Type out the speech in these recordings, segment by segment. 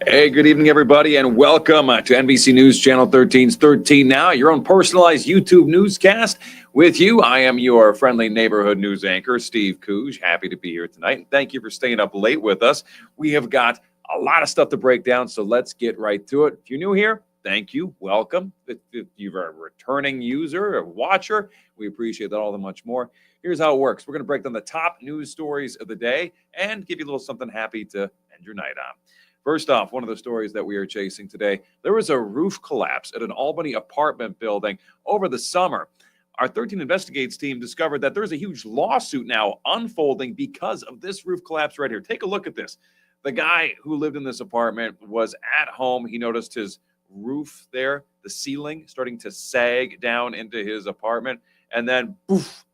Hey, good evening, everybody, and welcome to NBC News Channel 13's 13 Now, your own personalized YouTube newscast. With you, I am your friendly neighborhood news anchor, Steve Cooge. Happy to be here tonight, and thank you for staying up late with us. We have got a lot of stuff to break down, so let's get right to it. If you're new here, thank you. Welcome. If you're a returning user, a watcher, we appreciate that all the much more. Here's how it works. We're going to break down the top news stories of the day and give you a little something happy to end your night on. First off, one of the stories that we are chasing today, there was a roof collapse at an Albany apartment building over the summer. Our 13 Investigates team discovered that there's a huge lawsuit now unfolding because of this roof collapse right here. Take a look at this. The guy who lived in this apartment was at home. He noticed his roof there, the ceiling starting to sag down into his apartment. And then, poof,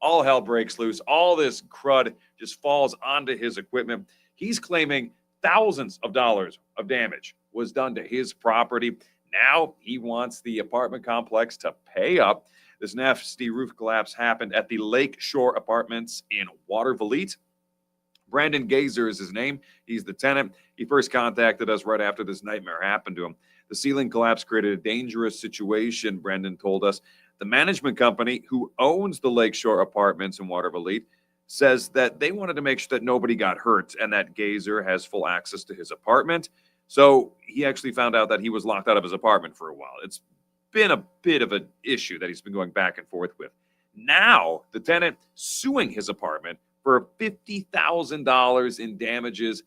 all hell breaks loose. All this crud just falls onto his equipment. He's claiming thousands of dollars of damage was done to his property. Now he wants the apartment complex to pay up. This nasty roof collapse happened at the Lake Shore Apartments in Watervliet. Brandon Gazer is his name. He's the tenant. He first contacted us right after this nightmare happened to him. The ceiling collapse created a dangerous situation, Brandon told us. The management company who owns the Lake Shore Apartments in Watervliet says that they wanted to make sure that nobody got hurt and that Gazer has full access to his apartment. So he actually found out that he was locked out of his apartment for a while. It's been a bit of an issue that he's been going back and forth with. Now the tenant suing his apartment for $50,000 in damages,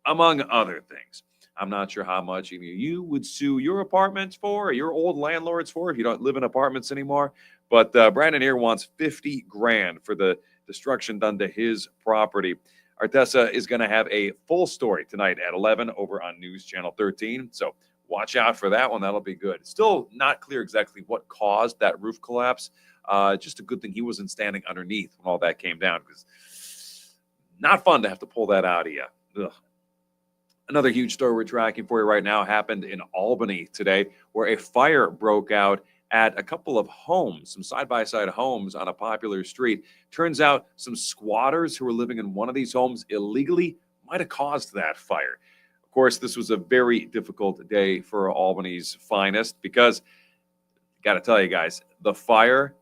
among other things. I'm not sure how much you would sue your apartments for, or your old landlords for, if you don't live in apartments anymore. But Brandon here wants $50,000 for the destruction done to his property. Artessa is going to have a full story tonight at 11 over on News Channel 13. So watch out for that one. That'll be good. Still not clear exactly what caused that roof collapse. Just a good thing he wasn't standing underneath when all that came down, because not fun to have to pull that out of you. Ugh. Another huge story we're tracking for you right now happened in Albany today, where a fire broke out at a couple of homes, some side-by-side homes on a popular street. Turns out some squatters who were living in one of these homes illegally might have caused that fire. Of course, this was a very difficult day for Albany's finest because, got to tell you guys, the fire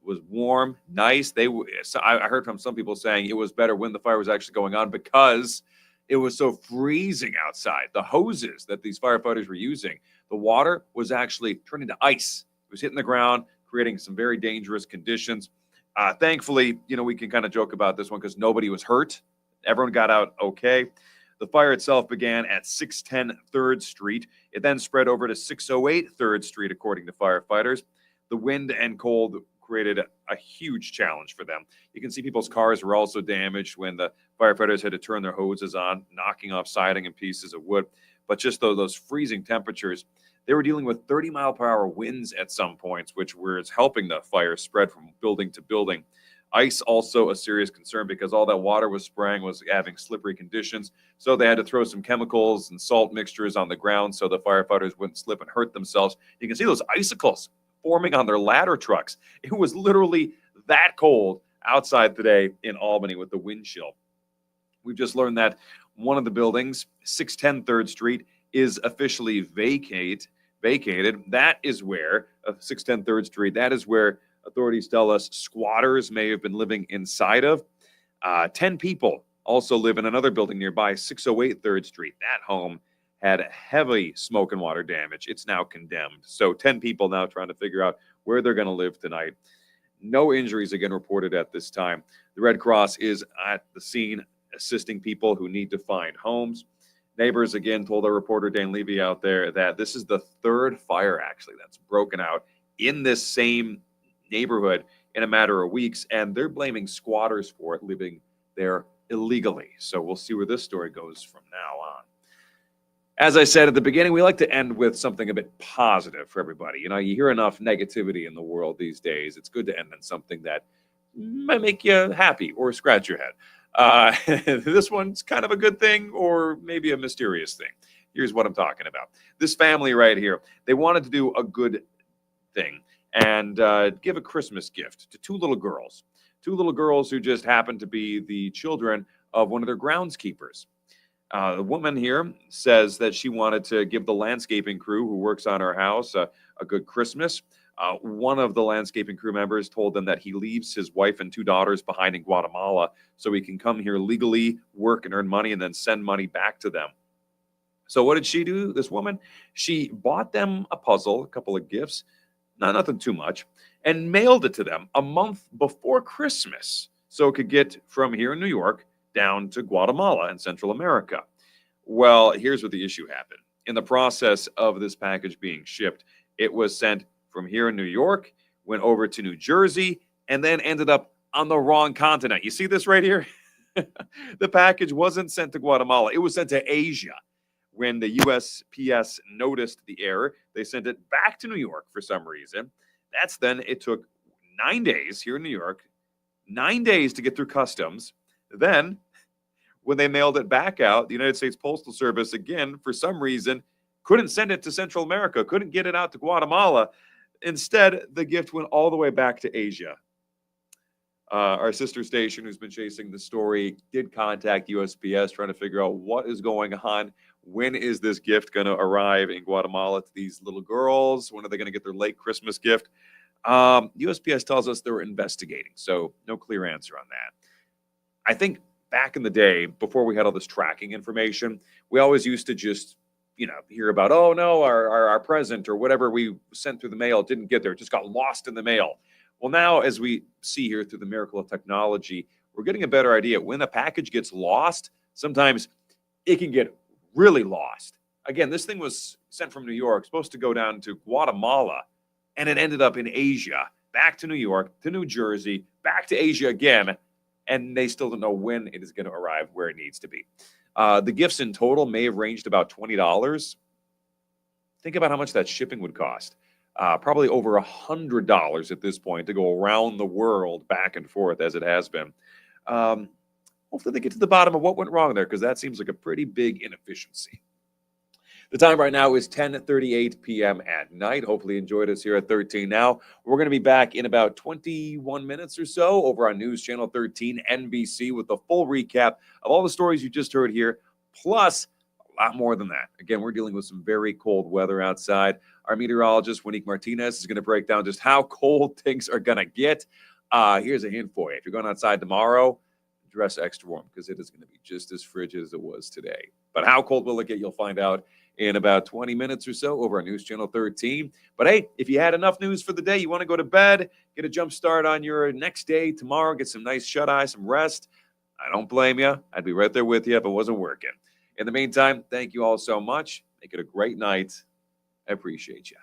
was warm, nice. I heard from some people saying it was better when the fire was actually going on because it was so freezing outside. The hoses that these firefighters were using, the water was actually turning to ice. It was hitting the ground, creating some very dangerous conditions. Thankfully, we can kind of joke about this one because nobody was hurt. Everyone got out okay. The fire itself began at 610 3rd Street. It then spread over to 608 3rd Street, according to firefighters. The wind and cold created a huge challenge for them. You can see people's cars were also damaged when the firefighters had to turn their hoses on, knocking off siding and pieces of wood. But just those freezing temperatures, they were dealing with 30-mile-per-hour winds at some points, which was helping the fire spread from building to building. Ice also a serious concern because all that water was spraying was having slippery conditions. So they had to throw some chemicals and salt mixtures on the ground so the firefighters wouldn't slip and hurt themselves. You can see those icicles forming on their ladder trucks. It was literally that cold outside today in Albany with the wind chill. We've just learned that one of the buildings, 610 3rd Street, is officially vacated. That is where, 610 3rd Street, that is where authorities tell us squatters may have been living inside of. 10 people also live in another building nearby, 608 3rd Street. That home had heavy smoke and water damage. It's now condemned. So 10 people now trying to figure out where they're going to live tonight. No injuries again reported at this time. The Red Cross is at the scene assisting people who need to find homes. Neighbors again told our reporter Dan Levy out there that this is the third fire actually that's broken out in this same neighborhood in a matter of weeks, and they're blaming squatters for it, living there illegally. So we'll see where this story goes from now on. As I said at the beginning, we like to end with something a bit positive for everybody. You hear enough negativity in the world these days. It's good to end on something that might make you happy or scratch your head. This one's kind of a good thing or maybe a mysterious thing. Here's what I'm talking about. This family right here, they wanted to do a good thing and give a Christmas gift to two little girls who just happened to be the children of one of their groundskeepers. The woman here says that she wanted to give the landscaping crew who works on her house a good Christmas. One of the landscaping crew members told them that he leaves his wife and two daughters behind in Guatemala so he can come here legally, work and earn money, and then send money back to them. So what did she do, this woman? She bought them a puzzle, a couple of gifts, nothing too much, and mailed it to them a month before Christmas so it could get from here in New York down to Guatemala in Central America. Well, here's what the issue happened. In the process of this package being shipped, it was sent from here in New York, went over to New Jersey, and then ended up on the wrong continent. You see this right here? The package wasn't sent to Guatemala. It was sent to Asia. When the USPS noticed the error, they sent it back to New York for some reason. That's then it took 9 days here in New York, 9 days to get through customs. Then, when they mailed it back out, the United States Postal Service, again, for some reason, couldn't send it to Central America, couldn't get it out to Guatemala. Instead, the gift went all the way back to Asia. Our sister station, who's been chasing the story, did contact USPS trying to figure out what is going on. When is this gift going to arrive in Guatemala to these little girls? When are they going to get their late Christmas gift? USPS tells us they're investigating, so no clear answer on that. I think back in the day, before we had all this tracking information, we always used to just, hear about, oh no, our present or whatever we sent through the mail didn't get there, it just got lost in the mail. Well, now, as we see here through the miracle of technology, we're getting a better idea. When a package gets lost, sometimes it can get really lost. Again, this thing was sent from New York, supposed to go down to Guatemala, and it ended up in Asia, back to New York, to New Jersey, back to Asia again, and they still don't know when it is going to arrive where it needs to be. The gifts in total may have ranged about $20. Think about how much that shipping would cost. Probably over $100 at this point to go around the world back and forth as it has been. Hopefully they get to the bottom of what went wrong there, because that seems like a pretty big inefficiency. The time right now is 10:38 p.m. at night. Hopefully you enjoyed us here at 13 Now. We're going to be back in about 21 minutes or so over on News Channel 13 NBC with the full recap of all the stories you just heard here, plus a lot more than that. Again, we're dealing with some very cold weather outside. Our meteorologist, Juanique Martinez, is going to break down just how cold things are going to get. Here's a hint for you. If you're going outside tomorrow, dress extra warm, because it is going to be just as frigid as it was today. But how cold will it get? You'll find out in about 20 minutes or so over on News Channel 13. But hey, if you had enough news for the day, you want to go to bed, get a jump start on your next day tomorrow, get some nice shut-eye, some rest, I don't blame you. I'd be right there with you if it wasn't working. In the meantime, thank you all so much. Make it a great night. I appreciate you.